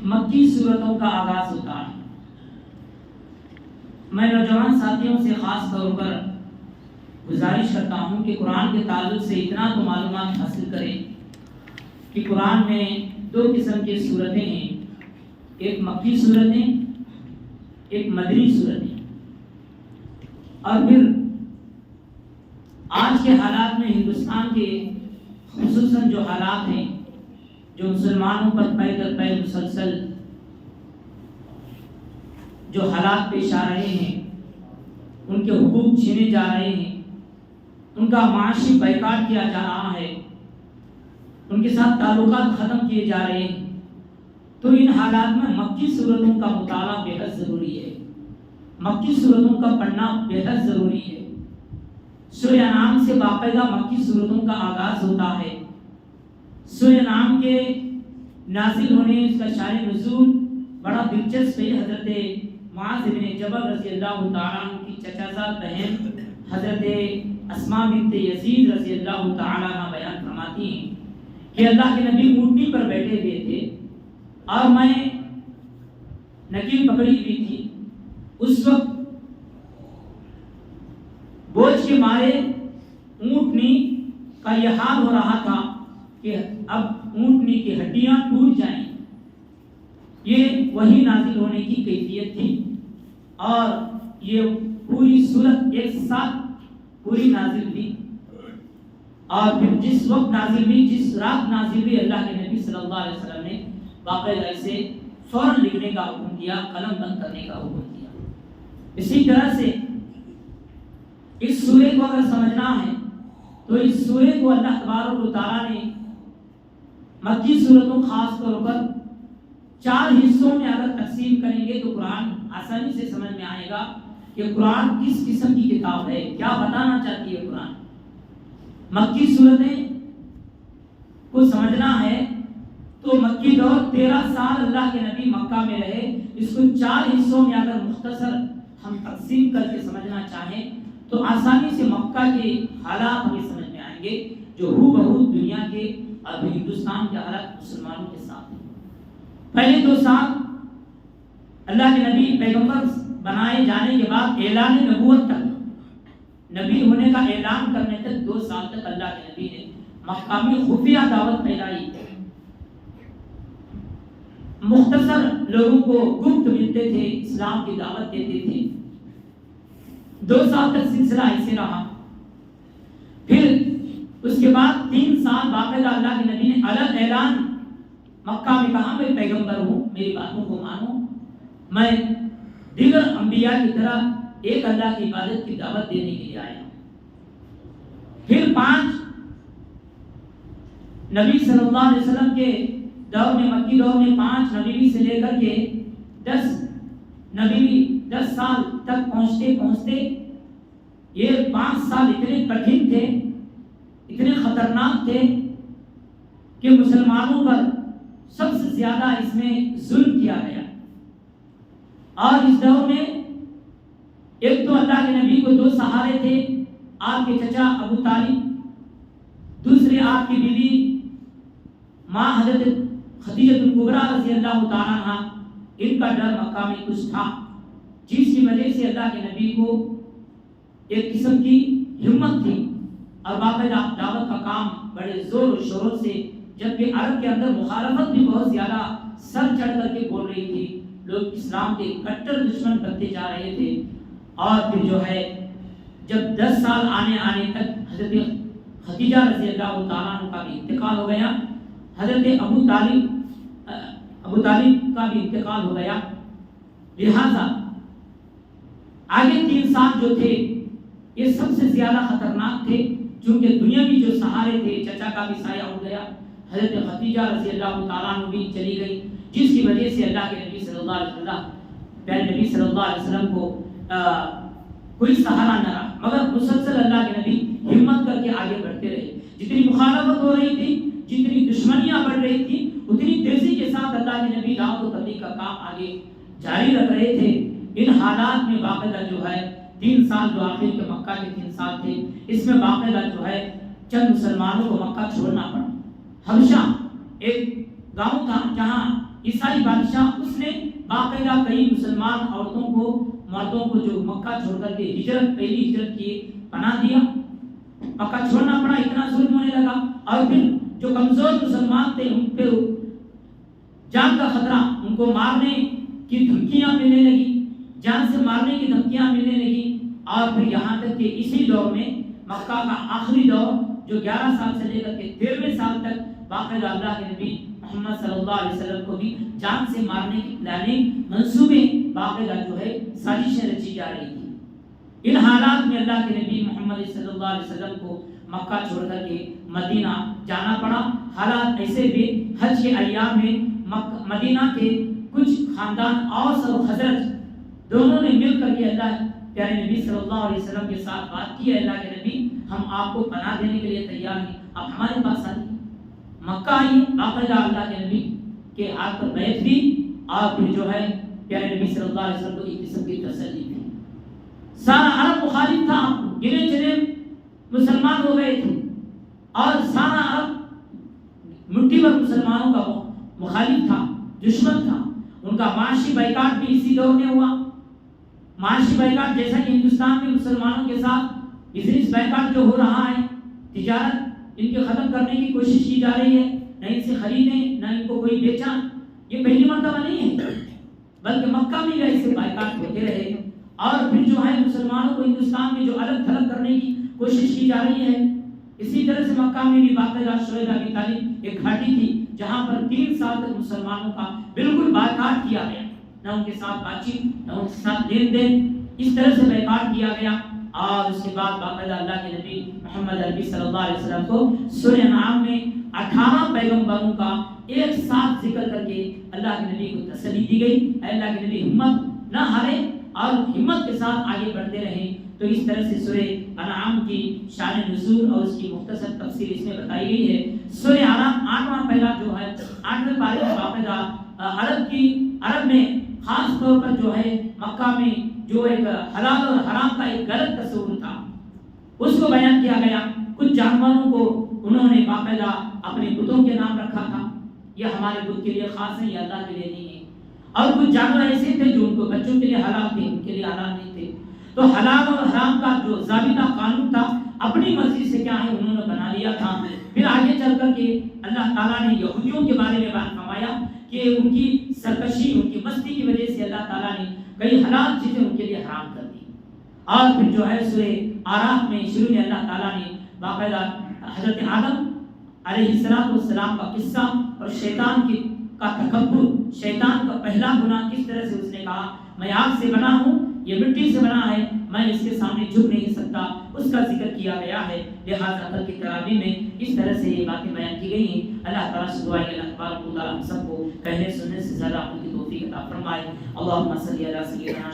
مکی صورتوں کا آغاز ہوتا ہے۔ میں نوجوان ساتھیوں سے خاص طور پر گزارش کرتا ہوں کہ قرآن کے تعلق سے اتنا تو معلومات حاصل کریں کہ قرآن میں دو قسم کی صورتیں ہیں، ایک مکی صورتیں، ایک مدنی صورتیں۔ اور پھر آج کے حالات میں ہندوستان کے خصوصاً جو حالات ہیں، جو مسلمانوں پر پے در پے مسلسل جو حالات پیش آ رہے ہیں، ان کے حقوق چھینے جا رہے ہیں، ان کا معاشی بائیکاٹ کیا جا رہا ہے، ان کے ساتھ تعلقات ختم کیے جا رہے ہیں، تو ان حالات میں مکی صورتوں کا مطالعہ بے حد ضروری ہے، مکی صورتوں کا پڑھنا بے حد ضروری ہے۔ سورہ انعام سے باقاعدہ مکی صورتوں کا آغاز ہوتا ہے۔ سورہ انعام کے نازل ہونے، اس کا شان نزول بڑا دلچسپ ہے۔ حضرت معاذ بن جبل رضی اللہ تعالیٰ عنہ کی چچازاد بہن حضرت اسماء بنت یزید رضی اللہ تعالیٰ عنہ بیان فرماتی ہیں کہ اللہ کے نبی اونٹنی پر بیٹھے ہوئے تھے اور میں نکیل پکڑی ہوئی تھی۔ اس وقت بوجھ کے مارے اونٹنی کا یہ حال ہو رہا تھا کہ اب اونٹنی کی ہڈیاں ٹوٹ جائیں۔ یہ وہی نازل ہونے کی کیفیت تھی اور یہ پوری صورت ایک ساتھ پوری نازل ہوئی۔ اور پھر جس وقت نازل ہوئی، جس رات نازل ہوئی، اللہ کے نبی صلی اللہ علیہ وسلم نے باقاعدہ اسے فوراً لکھنے کا حکم دیا، قلم بند کرنے کا حکم دیا۔ اسی طرح سے اس سورے کو اگر سمجھنا ہے تو اس سورے کو اللہ تبارک و تعالیٰ نے مکی صورتوں خاص طور پر 4 حصوں میں اگر تقسیم کریں گے تو قرآن آسانی سے سمجھ میں آئے گا کہ قرآن کس قسم کی کتاب ہے، کیا بتانا چاہتی ہے قرآن۔ مکی صورتیں کو سمجھنا ہے تو مکی دور 13 سال اللہ کے نبی مکہ میں رہے۔ اس کو 4 حصوں میں اگر مختصر ہم تقسیم کر کے سمجھنا چاہیں تو آسانی سے مکہ کے حالات ہمیں سمجھ میں آئیں گے، جو ہو بہو دنیا کے اور ہندوستان کے حالات مسلمانوں کے ساتھ ہیں۔ پہلے 2 سال اللہ کے نبی پیغمبر بنائے جانے کے بعد اعلان نبوت تک، نبی ہونے کا اعلان کرنے تک 2 سال تک اللہ کے نبی نے مکہ میں خفیہ دعوت پھیلائی۔ مختصر لوگوں کو گپت ملتے تھے، اسلام کی دعوت دیتے تھے۔ 2 سال تک سلسلہ ایسے رہا۔ پھر اس کے بعد 3 سال باقاعدہ اللہ کے نبی نے الگ اعلان مکہ میں کہا، میں پیغمبر ہوں، میری باتوں کو مانو، میں دیگر انبیاء کی طرح ایک اللہ کی عبادت کی دعوت دینے کے لیے آیا ہوں۔ پھر 5 نبی صلی اللہ علیہ وسلم کے دور میں، مکی دور میں 5 نبی سے لے کر کے 10 نبی 10 سال تک پہنچتے یہ 5 سال اتنے کٹھن تھے، اتنے خطرناک تھے کہ مسلمانوں پر سب سے زیادہ اس میں ظلم کیا گیا۔ اور اس دور میں ایک تو اللہ کے نبی کو 2 سہارے تھے، آپ کے چچا ابو طالب، دوسرے آپ کی بیوی ماں حضرت خدیجہ الکبریٰ رضی اللہ تعالیٰ عنہ۔ ان کا ڈر مکہ میں کچھ تھا، جس کی وجہ سے اللہ کے نبی کو ایک قسم کی ہمت تھی اور باقاعدہ دعوت کا کام بڑے زور و شور سے، جبکہ عرب کے اندر مخالفت بھی بہت زیادہ سر چڑھ کر کے بول رہی تھی، لوگ اسلام کے کٹر دشمن بنتے جا رہے تھے۔ اور پھر جو ہے جب 10 سال آنے تک حضرت خدیجہ رضی اللہ تعالیٰ عنہ کا بھی انتقال ہو گیا، حضرت ابو طالب کا بھی انتقال ہو گیا، لہذا آگے 3 سال جو تھے یہ سب سے زیادہ خطرناک تھے، چونکہ دنیاوی جو سہارے تھے، چچا کا بھی سایہ اڑ گیا، حضرت خدیجہ رضی اللہ تعالیٰ عنہ بھی چلی گئی، جس کی وجہ سے اللہ کے نبی صلی اللہ علیہ وسلم پیارے نبی صلی اللہ علیہ وسلم کو کوئی سہارا نہ رہا، مگر مسلسل اللہ کے نبی ہمت کر کے آگے بڑھتے رہے۔ جتنی مخالفت ہو رہی تھی، جتنی دشمنیاں بڑھ رہی تھی، اتنی تیزی کے ساتھ اللہ کے نبی دعوت و تبلیغ کا کام آگے جاری رکھ رہے تھے۔ ان حالات میں باقاعدہ جو ہے 3 سال جو آخر کے مکہ کے 3 سال تھے، اس میں باقاعدہ جو ہے چند مسلمانوں کو مکہ چھوڑنا پڑا۔ حبشہ ایک گاؤں تھا جہاں عیسائی بادشاہ، اس نے باقاعدہ کئی مسلمان عورتوں کو، مردوں کو جو مکہ چھوڑ کر کے ہجرت، پہلی ہجرت کی، پناہ دیا. مکہ چھوڑنا پڑا، اتنا ظلم ہونے لگا. اور پھر جو کمزور مسلمان تھے ان پہ جان کا خطرہ، ان کو مارنے کی دھمکیاں ملنے لگی، جان سے مارنے کی دھمکیاں ملنے لگی. اور پھر یہاں تک کہ اسی دور میں مکہ کا آخری دور جو 11 سال سے لے کر کے 13ویں سال تک باقاعدہ اللہ کے نبی محمد صلی اللہ علیہ وسلم کو بھی جان سے مارنے کی پلاننگ، منصوبے باقاعدہ جو ہے سازشیں رچی جا رہی تھی. ان حالات میں اللہ کے نبی محمد صلی اللہ علیہ وسلم کو مکہ چھوڑ کر کے مدینہ جانا پڑا. حالات ایسے بھی حج کے ایام میں مدینہ کے کچھ خاندان، اوس اور خزرج دونوں نے مل کر کے اللہ پیارے نبی صلی اللہ علیہ وسلم کے ساتھ بات کی ہے. اللہ کے نبی، ہم آپ کو پناہ دینے کے لیے تیار ہیں، آپ ہمارے پاس آئیے. مکہ آئیے. باقاعدہ اللہ کے نبی کے ہاتھ پر بیعت دی اور پھر جو ہے پیارے نبی صلی اللہ علیہ وسلم کو ایک قسم کی تسلی دی. سارا عرب مخالف تھا، گنے چنے مسلمان ہو گئے تھے اور سارا عرب مٹھی بھر مسلمانوں کا مخالف تھا، دشمن تھا. ان کا معاشی بائیکاٹ بھی اسی دور میں ہوا. معاشی بائیکاٹ جیسا کہ ہندوستان میں مسلمانوں کے ساتھ بزنس بائیکاٹ جو ہو رہا ہے، تجارت ان کے ختم کرنے کی کوشش کی جا رہی ہے، نہ ان سے خریدیں نہ ان کو کوئی بیچا. یہ پہلی مرتبہ نہیں ہے، بلکہ مکہ میں بھی ایسے بائیکاٹ ہوتے رہے. اور پھر جو ہے مسلمانوں کو ہندوستان میں جو الگ تھلگ کرنے کی کوشش کی جا رہی ہے، اسی طرح سے مکہ میں بھی باقاعدہ شعیب ابی طالب ایک گھاٹی تھی جہاں پر 3 سال تک مسلمانوں کا بالکل بائیکاٹ کیا گیا، نہ ان کے ساتھ بات چیت نہ ان کے ساتھ لین دین، اس طرح سے بائیکاٹ کیا گیا. اور اس کے بعد باقاعدہ اللہ کے نبی محمد عربی صلی اللہ علیہ وسلم کو سورہ انعام میں 18 پیغمبروں کا ایک ساتھ ذکر کر کے اللہ کے نبی کو تسلی دی گئی. اے اللہ کے نبی، ہمت نہ ہارے اور ہمت کے ساتھ آگے بڑھتے رہیں. تو اس طرح سے سورہ انعام کی شان نزول اور اس کی مختصر تفصیل اس میں بتائی گئی ہے. سورہ انعام 8واں پہلا جو ہے 8ویں پارے میں باقاعدہ عرب میں خاص طور پر جو ہے مکہ میں جو ایک حلال اور حرام کا ایک غلط تصور تھا اس کو بیان کیا گیا. کچھ جانوروں کو انہوں نے باقاعدہ اپنے بتوں کے نام رکھا تھا، یہ ہمارے بت کے لیے خاص ہے، یہ اللہ کے لیے نہیں ہے. اور کچھ جانور ایسے تھے جو ان کو بچوں کے لیے حلال تھے، ان کے لیے حلال نہیں تھے. تو حلال اور حرام کا جو ضابطہ قانون تھا اپنی مرضی سے کیا ہے انہوں نے بنا لیا تھا. پھر آگے چل کر کے اللہ تعالیٰ نے یہودیوں کے بارے میں بیان فرمایا کہ ان کی سرکشی، ان کی مستی کی وجہ سے اللہ تعالیٰ نے کئی حلال چیزیں ان کے لیے حرام کر دی. اور پھر جو ہے سورہ آراف میں شروع میں اللہ تعالیٰ نے باقاعدہ حضرت آدم علیہ السلام کا قصہ اور شیطان کا تکبر، شیطان کا پہلا گناہ کس طرح سے اس نے کہا میں آگ سے بنا ہوں، یہ مٹی سے بنا ہے، میں اس کے سامنے جھک نہیں سکتا، اس کا ذکر کیا گیا ہے. لہٰذا کل کی تراویح میں اس طرح سے یہ باتیں بیان کی گئی ہیں. اللہ تعالیٰ سے دعا ہے اللہ تبارک و تعالیٰ ہم سب کو کہنے سننے سے زیادہ عمل کی توفیق عطا فرمائے. اللہم صلی علی سیدنا